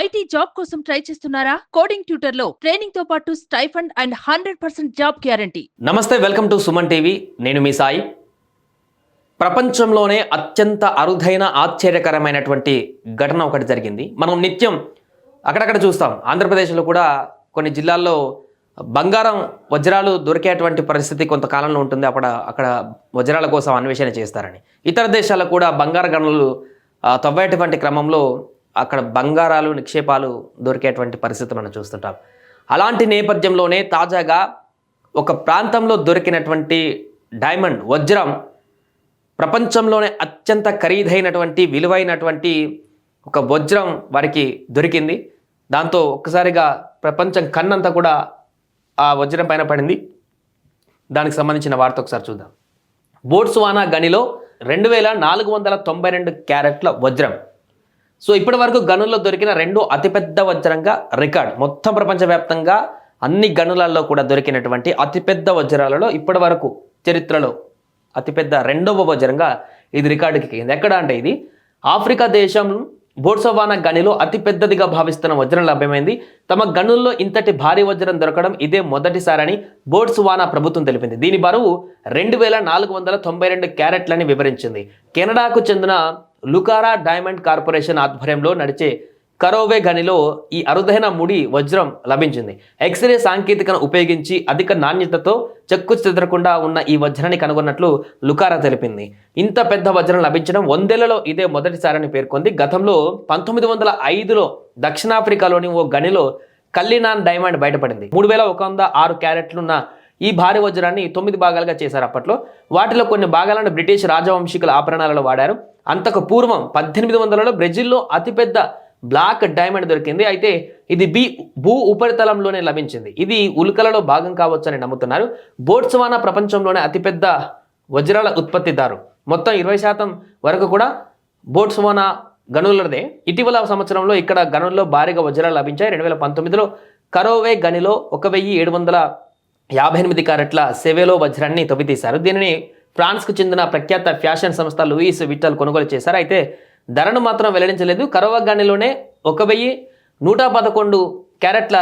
IT job కోసం try చేస్తున్నారా? Coding tutor లో ట్రైనింగ్ తో పాటు స్టైఫండ్ అండ్ 100% జాబ్ గ్యారంటీ. నమస్తే, వెల్కమ్ టు సుమన్ టీవీ. నేను మీ సాయి. ప్రపంచంలోనే అత్యంత అరుదైన ఆశ్చర్యకరమైనటువంటి ఘటన ఒకటి జరిగింది. మనం నిత్యం అక్కడక్కడ చూస్తాం. ఆంధ్రప్రదేశ్లో కూడా కొన్ని జిల్లాల్లో బంగారం వజ్రాలు దొరికేటువంటి పరిస్థితి కొంతకాలంలో ఉంటుంది. అక్కడ వజ్రాల కోసం అన్వేషణ చేస్తారని. ఇతర దేశాల్లో కూడా బంగారు గనులు తవ్వేటువంటి క్రమంలో అక్కడ బంగారాలు నిక్షేపాలు దొరికేటువంటి పరిస్థితి మనం చూస్తుంటాం. అలాంటి నేపథ్యంలోనే తాజాగా ఒక ప్రాంతంలో దొరికినటువంటి డైమండ్ వజ్రం ప్రపంచంలోనే అత్యంత ఖరీదైనటువంటి విలువైనటువంటి ఒక వజ్రం వారికి దొరికింది. దాంతో ఒక్కసారిగా ప్రపంచం కన్నంతా కూడా ఆ వజ్రం పైన పడింది. దానికి సంబంధించిన వార్త ఒకసారి చూద్దాం. బోట్స్వానా గనిలో 2492 క్యారెట్ల వజ్రం. సో ఇప్పటి వరకు గనుల్లో దొరికిన రెండో అతిపెద్ద వజ్రంగా రికార్డ్. మొత్తం ప్రపంచవ్యాప్తంగా అన్ని గనులలో కూడా దొరికినటువంటి అతిపెద్ద వజ్రాలలో ఇప్పటి వరకు చరిత్రలో అతిపెద్ద రెండవ వజ్రంగా ఇది రికార్డుకి ఎక్కింది. ఎక్కడ అంటే ఇది ఆఫ్రికా దేశం బోట్స్వానా గనిలో అతిపెద్దదిగా భావిస్తున్న వజ్రం లభ్యమైంది. తమ గనుల్లో ఇంతటి భారీ వజ్రం దొరకడం ఇదే మొదటిసారని బోట్స్వానా ప్రభుత్వం తెలిపింది. దీని బరువు 2492 క్యారెట్లని వివరించింది. కెనడాకు చెందిన లుకారా డైమండ్ కార్పొరేషన్ ఆధ్వర్యంలో నడిచే కరోవే గనిలో ఈ అరుదైన ముడి వజ్రం లభించింది. ఎక్స్రే సాంకేతికను ఉపయోగించి అధిక నాణ్యతతో చెక్కు చెదరకుండా ఉన్న ఈ వజ్రాన్ని కనుగొన్నట్లు లుకారా తెలిపింది. ఇంత పెద్ద వజ్రం లభించడం 100 ఇదే మొదటిసారని పేర్కొంది. గతంలో 1905లో దక్షిణాఫ్రికాలోని ఓ గనిలో కల్లినాన్ డైమండ్ బయటపడింది. 3106 క్యారెట్లున్న ఈ భారీ వజ్రాన్ని 9 భాగాలుగా చేశారు. అప్పట్లో వాటిలో కొన్ని భాగాలను బ్రిటిష్ రాజవంశీకుల ఆభరణాలలో వాడారు. అంతకు పూర్వం 1800లో బ్రెజిల్లో అతిపెద్ద బ్లాక్ డైమండ్ దొరికింది. అయితే ఇది భూ ఉపరితలంలోనే లభించింది. ఇది ఉల్కలలో భాగం కావచ్చని నమ్ముతున్నారు. బోట్స్వానా ప్రపంచంలోనే అతిపెద్ద వజ్రాల ఉత్పత్తిదారు. మొత్తం 20% వరకు కూడా బోట్స్వానా గనులదే. ఇటీవల సంవత్సరంలో ఇక్కడ గనుల్లో భారీగా వజ్రాలు లభించాయి. 2019లో కరోవే గనిలో 1758 క్యారెట్ల సెవెలో వజ్రాన్ని తవ్వితీశారు. దీనిని ఫ్రాన్స్కు చెందిన ప్రఖ్యాత ఫ్యాషన్ సంస్థ లూయిస్ విట్టల్ కొనుగోలు చేశారు. అయితే ధరను మాత్రం వెల్లడించలేదు. కరోవా గనిలోనే 1111 క్యారెట్ల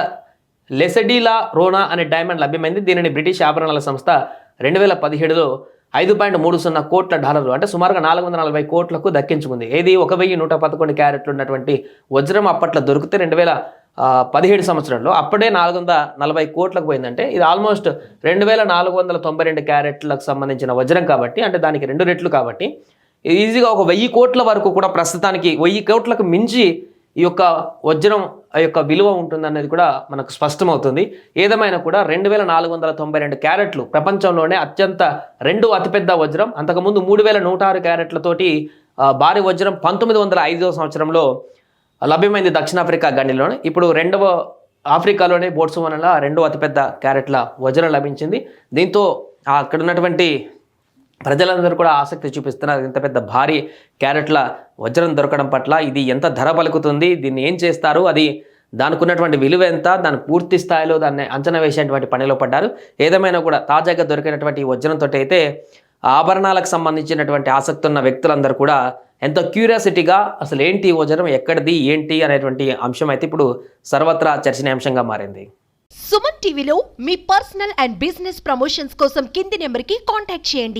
లెసెడీలా రోనా అనే డైమండ్ లభ్యమైంది. దీనిని బ్రిటిష్ ఆభరణాల సంస్థ 2017లో $5.30 కోట్ల అంటే సుమారుగా 440 కోట్లకు దక్కించుకుంది. ఏది 1111 క్యారెట్లు ఉన్నటువంటి వజ్రం అప్పట్లో దొరికితే 2017 సంవత్సరంలో అప్పుడే 440 కోట్లకు పోయిందంటే ఇది ఆల్మోస్ట్ 2492 క్యారెట్లకు సంబంధించిన వజ్రం కాబట్టి, అంటే దానికి 2 రెట్లు కాబట్టి ఈజీగా ఒక 1000 కోట్ల వరకు కూడా ప్రస్తుతానికి 1000 కోట్లకు మించి ఈ యొక్క వజ్రం యొక్క విలువ ఉంటుందనేది కూడా మనకు స్పష్టమవుతుంది. ఏదేమైనా కూడా 2492 క్యారెట్లు ప్రపంచంలోనే రెండో అతిపెద్ద వజ్రం. అంతకుముందు 3106 క్యారెట్లతోటి భారీ వజ్రం 1905 సంవత్సరంలో లభ్యమైంది దక్షిణాఫ్రికా గనిలోనే. ఇప్పుడు రెండవ ఆఫ్రికాలోనే బోట్స్వానాలో రెండో అతిపెద్ద క్యారెట్ల వజ్రం లభించింది. దీంతో అక్కడ ఉన్నటువంటి ప్రజలందరూ కూడా ఆసక్తి చూపిస్తున్నారు. ఇంత పెద్ద భారీ క్యారెట్ల వజ్రం దొరకడం పట్ల ఇది ఎంత ధర పలుకుతుంది, దీన్ని ఏం చేస్తారు, అది దానికి ఉన్నటువంటి విలువ ఎంత, దాని పూర్తి స్థాయిలో దాన్ని అంచనా వేసేటువంటి పనిలో పడ్డారు. ఏదేమైనా కూడా తాజాగా దొరికినటువంటి వజ్రంతో అయితే ఆభరణాలకు సంబంధించినటువంటి ఆసక్తి ఉన్న వ్యక్తులందరూ కూడా ఎంతో క్యూరియాసిటీగా అసలు ఏంటి వజ్రం, ఎక్కడిది, ఏంటి అనేటువంటి అంశం అయితే ఇప్పుడు సర్వత్రా చర్చనీయాంశంగా మారింది. సుమన్ టీవీలో మీ పర్సనల్ అండ్ బిజినెస్ ప్రమోషన్స్ కోసం కింది నెంబర్కి కాంటాక్ట్ చేయండి.